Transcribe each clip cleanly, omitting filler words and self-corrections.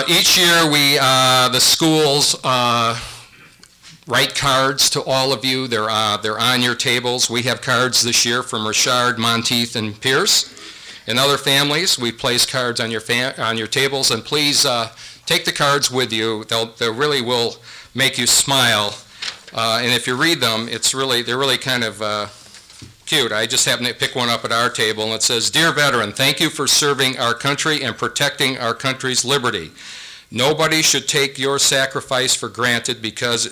Each year the schools write cards to all of you. They're on your tables. We have cards this year from Richard, Monteith, and Pierce. And other families, we place cards on your tables, and please take the cards with you. They really will make you smile. And if you read them, they're really kind of cute. I just happened to pick one up at our table, and it says, "Dear veteran, thank you for serving our country and protecting our country's liberty. Nobody should take your sacrifice for granted because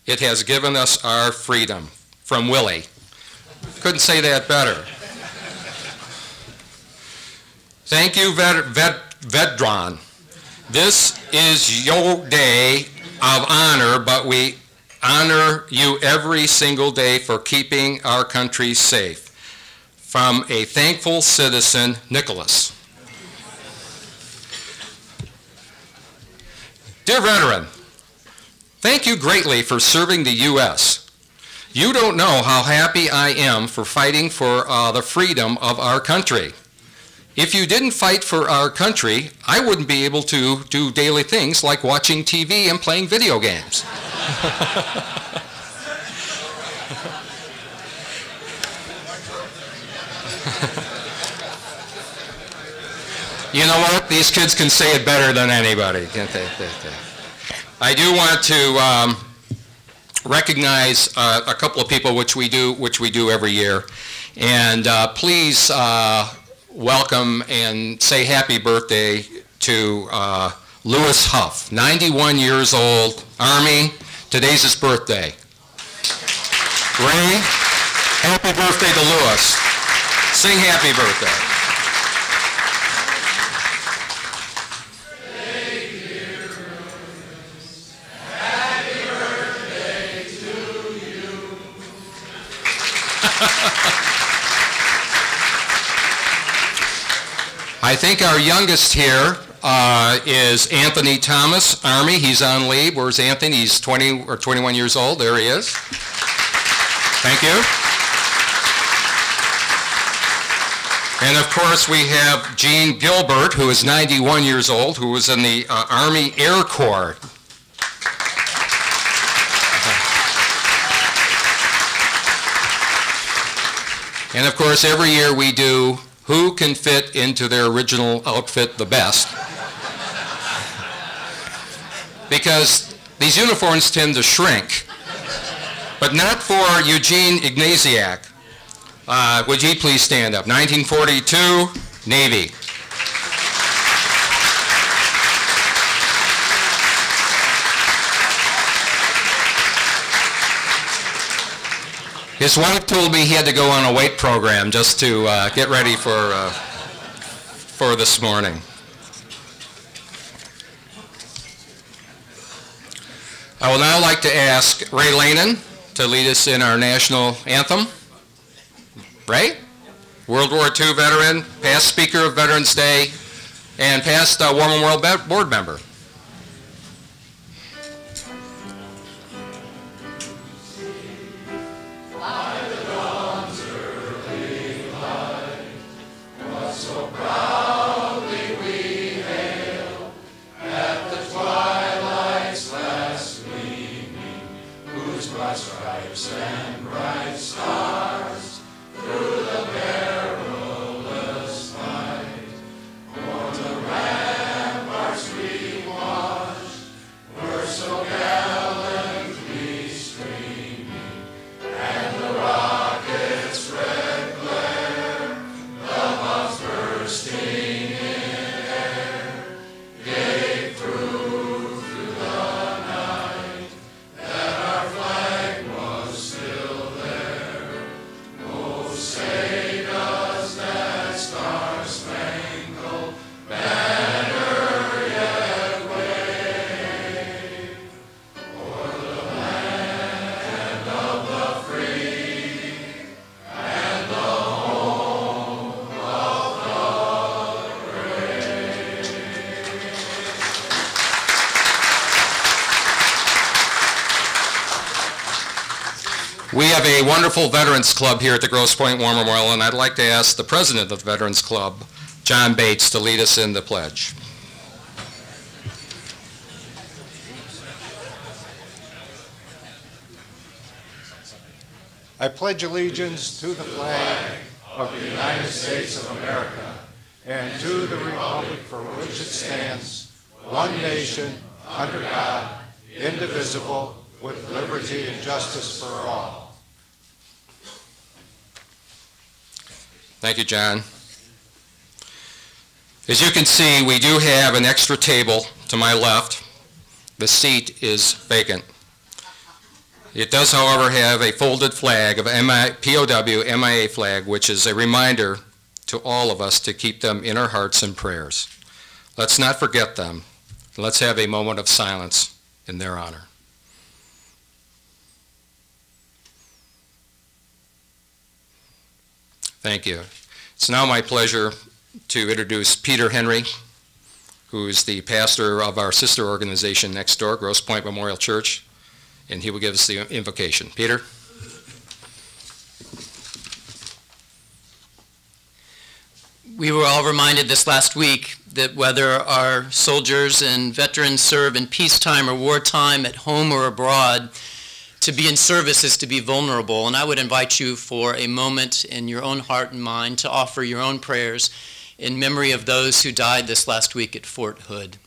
it has given us our freedom." From Willie. Couldn't say that better. Thank you, Vedran. This is your day of honor, but we honor you every single day for keeping our country safe. From a thankful citizen, Nicholas. Dear veteran, thank you greatly for serving the U.S. You don't know how happy I am for fighting for the freedom of our country. If you didn't fight for our country, I wouldn't be able to do daily things like watching TV and playing video games. You know what? These kids can say it better than anybody, can't they? I do want to recognize a couple of people which we do every year, and please welcome and say happy birthday to Lewis Huff, 91 years old, Army. Today's his birthday. Ray, happy birthday to Lewis. Sing happy birthday. Happy birthday to you. I think our youngest here is Anthony Thomas, Army. He's on leave. Where's Anthony? He's 20 or 21 years old. There he is. Thank you. And of course we have Gene Gilbert, who is 91 years old, who was in the Army Air Corps. And of course every year we do who can fit into their original outfit the best. Because these uniforms tend to shrink, but not for Eugene Ignatiak. Would you please stand up? 1942, Navy. His wife told me he had to go on a weight program just to get ready for this morning. I would now like to ask Ray Lanen to lead us in our national anthem. Ray? World War II veteran, past Speaker of Veterans Day, and past War Memorial Board member. We have a wonderful Veterans Club here at the Grosse Pointe War Memorial, and I'd like to ask the president of the Veterans Club, John Bates, to lead us in the pledge. I pledge allegiance to the flag of the United States of America and to the republic for which it stands, one nation, under God, indivisible, with liberty and justice for all. Thank you, John. As you can see, we do have an extra table to my left. The seat is vacant. It does, however, have a folded flag of POW MIA flag, which is a reminder to all of us to keep them in our hearts and prayers. Let's not forget them. Let's have a moment of silence in their honor. Thank you. It's now my pleasure to introduce Peter Henry, who is the pastor of our sister organization next door, Grosse Pointe Memorial Church, and he will give us the invocation. Peter? We were all reminded this last week that whether our soldiers and veterans serve in peacetime or wartime, at home or abroad, to be in service is to be vulnerable. And I would invite you for a moment in your own heart and mind to offer your own prayers in memory of those who died this last week at Fort Hood.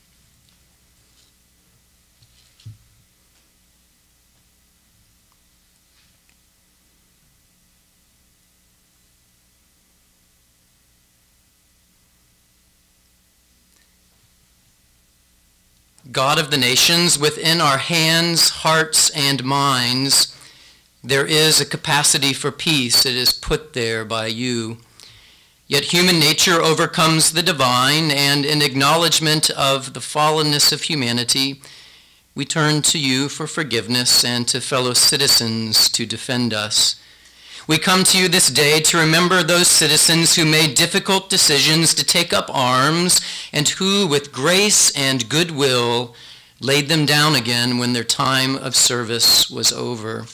God of the nations, within our hands, hearts, and minds, there is a capacity for peace. It is put there by you. Yet human nature overcomes the divine, and in acknowledgement of the fallenness of humanity, we turn to you for forgiveness and to fellow citizens to defend us. We come to you this day to remember those citizens who made difficult decisions to take up arms and who, with grace and goodwill, laid them down again when their time of service was over.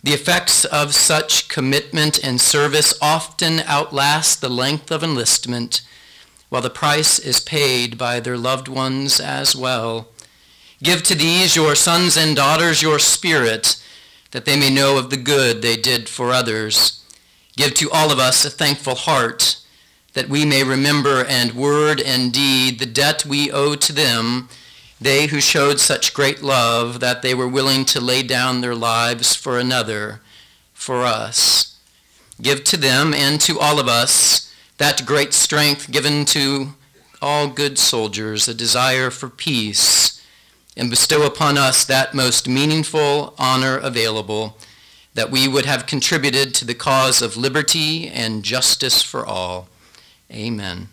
The effects of such commitment and service often outlast the length of enlistment, while the price is paid by their loved ones as well. Give to these, your sons and daughters, your spirit, that they may know of the good they did for others. Give to all of us a thankful heart, that we may remember in word and deed the debt we owe to them, they who showed such great love that they were willing to lay down their lives for another, for us. Give to them and to all of us that great strength given to all good soldiers, a desire for peace, and bestow upon us that most meaningful honor available, that we would have contributed to the cause of liberty and justice for all. Amen.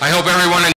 I hope everyone